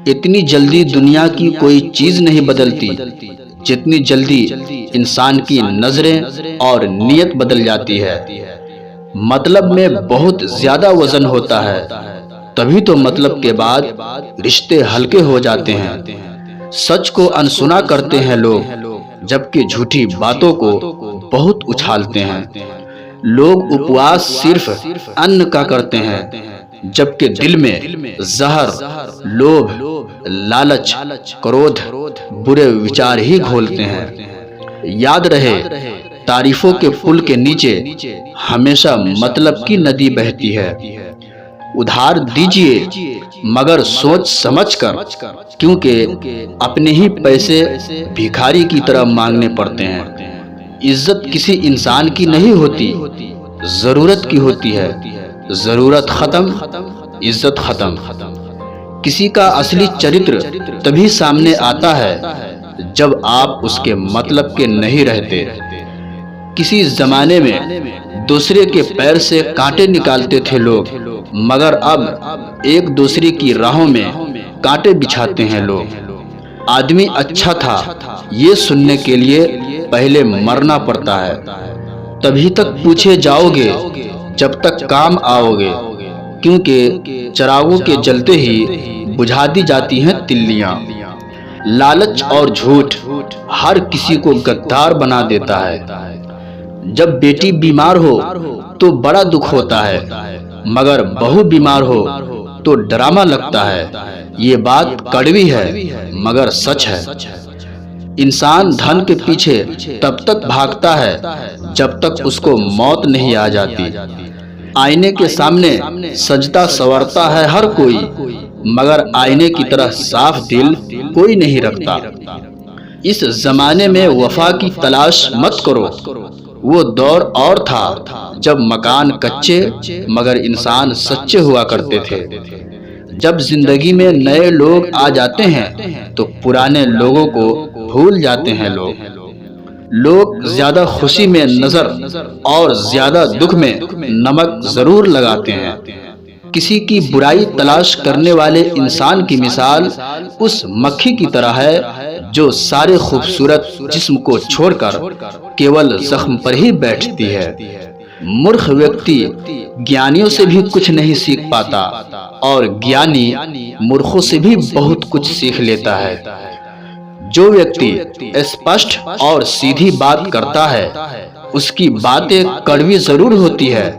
इतनी जल्दी दुनिया की कोई चीज नहीं बदलती जितनी जल्दी इंसान की नजरें और नीयत बदल जाती है। मतलब में बहुत ज्यादा वजन होता है, तभी तो मतलब के बाद रिश्ते हल्के हो जाते हैं। सच को अनसुना करते हैं लोग, जबकि झूठी बातों को बहुत उछालते हैं। लोग उपवास सिर्फ अन्न का करते हैं, जबकि दिल में जहर, लोभ, लालच, क्रोध, बुरे विचार ही घोलते हैं। याद रहे, तारीफों के पुल के नीचे हमेशा मतलब की नदी बहती है। उधार दीजिए मगर सोच समझकर, क्योंकि अपने ही पैसे भिखारी की तरह मांगने पड़ते हैं। इज्जत किसी इंसान की नहीं होती, जरूरत की होती है। जरूरत खत्म, इज्जत खत्म। किसी का असली चरित्र तभी सामने आता है जब आप उसके मतलब के नहीं रहते। किसी जमाने में दूसरे के पैर से कांटे निकालते थे लोग, मगर अब एक दूसरे की राहों में कांटे बिछाते हैं लोग। आदमी अच्छा था ये सुनने के लिए पहले मरना पड़ता है, तभी तक पूछे जाओगे जब तक काम आओगे। क्योंकि चिरागों के जलते ही बुझा दी जाती हैं तिल्लियां। लालच और झूठ हर किसी को गद्दार बना देता है। जब बेटी बीमार हो तो बड़ा दुख होता है, मगर बहू बीमार हो तो ड्रामा लगता है। ये बात कड़वी है मगर सच है। इंसान धन के पीछे तब तक भागता है जब तक उसको मौत नहीं आ जाती। आईने के सामने सजता संवरता है हर कोई, मगर आईने की तरह साफ दिल कोई नहीं रखता। इस जमाने में वफा की तलाश मत करो। वो दौर और था जब मकान कच्चे मगर इंसान सच्चे हुआ करते थे। जब जिंदगी में नए लोग आ जाते हैं तो पुराने लोगों को भूल जाते हैं लोग ज्यादा खुशी में नजर और ज्यादा दुख में नमक जरूर लगाते हैं। किसी की बुराई तलाश करने वाले इंसान की मिसाल उस मक्खी की तरह है जो सारे खूबसूरत जिस्म को छोड़कर केवल जख्म पर ही बैठती है। मूर्ख व्यक्ति ज्ञानियों से भी कुछ नहीं सीख पाता और ज्ञानी मूर्खों से भी बहुत कुछ सीख लेता है। जो व्यक्ति स्पष्ट और सीधी बात करता है उसकी बातें कड़वी जरूर होती है,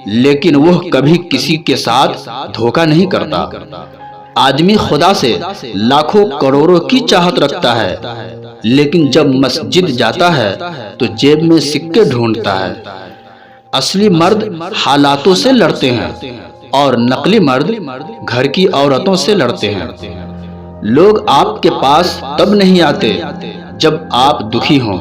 लेकिन वह कभी किसी के साथ धोखा नहीं करता। आदमी खुदा से लाखों करोड़ों की चाहत रखता है, लेकिन जब मस्जिद जाता है तो जेब में सिक्के ढूंढता है। असली मर्द हालातों से लड़ते हैं और नकली मर्द घर की औरतों से लड़ते हैं। लोग आपके पास तब नहीं आते जब आप दुखी हों,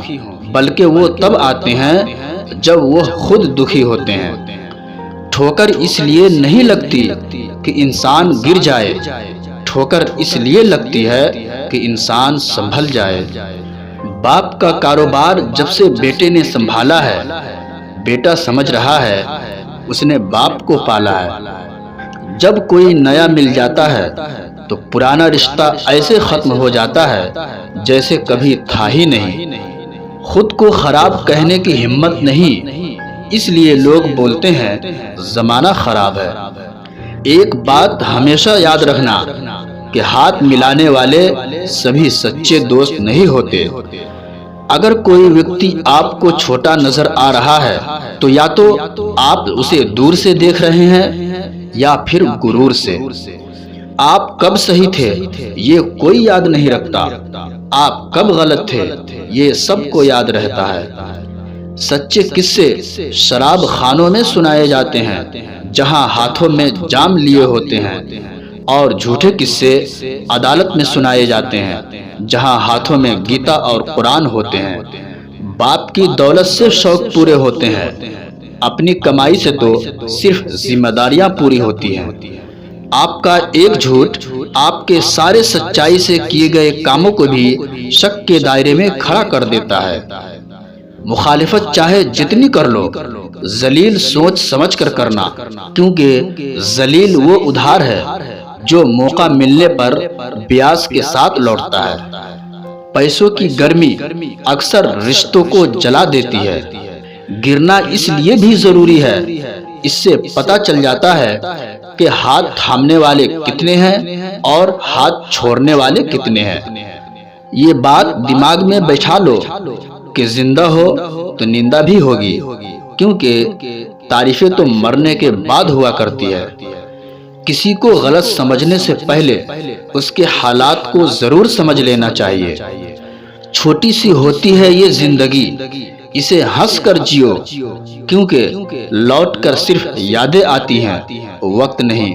बल्कि वो तब आते हैं जब वो खुद दुखी होते हैं। ठोकर इसलिए नहीं लगती कि इंसान गिर जाए, ठोकर इसलिए लगती है कि इंसान संभल जाए। बाप का कारोबार जब से बेटे ने संभाला है, बेटा समझ रहा है उसने बाप को पाला है। जब कोई नया मिल जाता है तो पुराना रिश्ता ऐसे खत्म हो जाता है जैसे कभी था ही नहीं। खुद को खराब कहने की हिम्मत नहीं, इसलिए लोग बोलते हैं जमाना खराब है। एक बात हमेशा याद रखना कि हाथ मिलाने वाले सभी सच्चे दोस्त नहीं होते। अगर कोई व्यक्ति आपको छोटा नजर आ रहा है तो या तो आप उसे दूर से देख रहे हैं या फिर गुरूर से। आप कब सही थे ये कोई याद नहीं रखता, आप कब गलत थे ये सबको याद रहता है। सच्चे किस्से शराब खानों में सुनाए जाते हैं जहां हाथों में जाम लिए होते हैं, और झूठे किस्से अदालत में सुनाए जाते हैं जहां हाथों में गीता और कुरान होते हैं। बाप की दौलत से शौक पूरे होते हैं, अपनी कमाई से तो सिर्फ जिम्मेदारियां पूरी होती हैं। आपका एक झूठ आपके सारे सच्चाई से किए गए कामों को भी शक के दायरे में खड़ा कर देता है। मुखालिफत चाहे जितनी कर लो, जलील सोच समझ कर करना, क्योंकि जलील वो उधार है जो मौका मिलने पर ब्याज के साथ लौटता है। पैसों की गर्मी अक्सर रिश्तों को जला देती है। गिरना इसलिए भी जरूरी है, इससे पता चल जाता है कि हाथ थामने वाले कितने हैं और हाथ छोड़ने वाले कितने हैं। ये बात दिमाग में बैठा लो कि जिंदा हो तो निंदा भी होगी, क्योंकि तारीफें तो मरने के बाद हुआ करती है। किसी को गलत समझने से पहले उसके हालात को जरूर समझ लेना चाहिए। छोटी सी होती है ये जिंदगी, इसे हंस कर जियो, क्योंकि लौट कर सिर्फ यादें आती हैं, वक्त नहीं।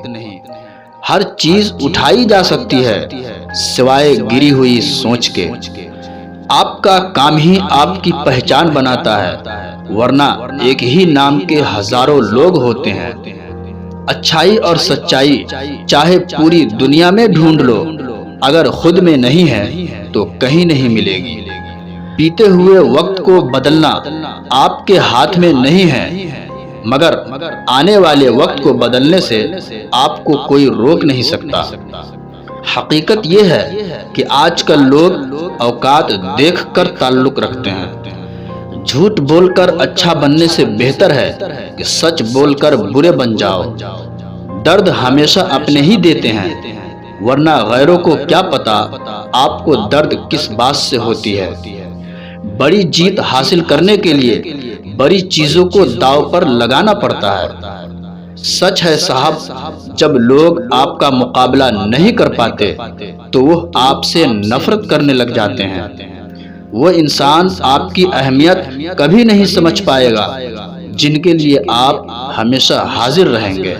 हर चीज उठाई जा सकती है सिवाय गिरी हुई सोच के। आपका काम ही आपकी पहचान बनाता है, वरना एक ही नाम के हजारों लोग होते हैं। अच्छाई और सच्चाई चाहे पूरी दुनिया में ढूंढ लो, अगर खुद में नहीं है तो कहीं नहीं मिलेगी। बीते हुए वक्त को बदलना आपके हाथ में नहीं है, मगर आने वाले वक्त को बदलने से आपको कोई रोक नहीं सकता। हकीकत यह है कि आजकल लोग औकात देखकर ताल्लुक रखते हैं। झूठ बोलकर अच्छा बनने से बेहतर है कि सच बोलकर बुरे बन जाओ। दर्द हमेशा अपने ही देते हैं, वरना गैरों को क्या पता आपको दर्द किस बात से होती है। बड़ी जीत हासिल करने के लिए बड़ी चीजों को दांव पर लगाना पड़ता है। सच है साहब, जब लोग आपका मुकाबला नहीं कर पाते तो वो आपसे नफरत करने लग जाते हैं। वो इंसान आपकी अहमियत कभी नहीं समझ पाएगा जिनके लिए आप हमेशा हाजिर रहेंगे।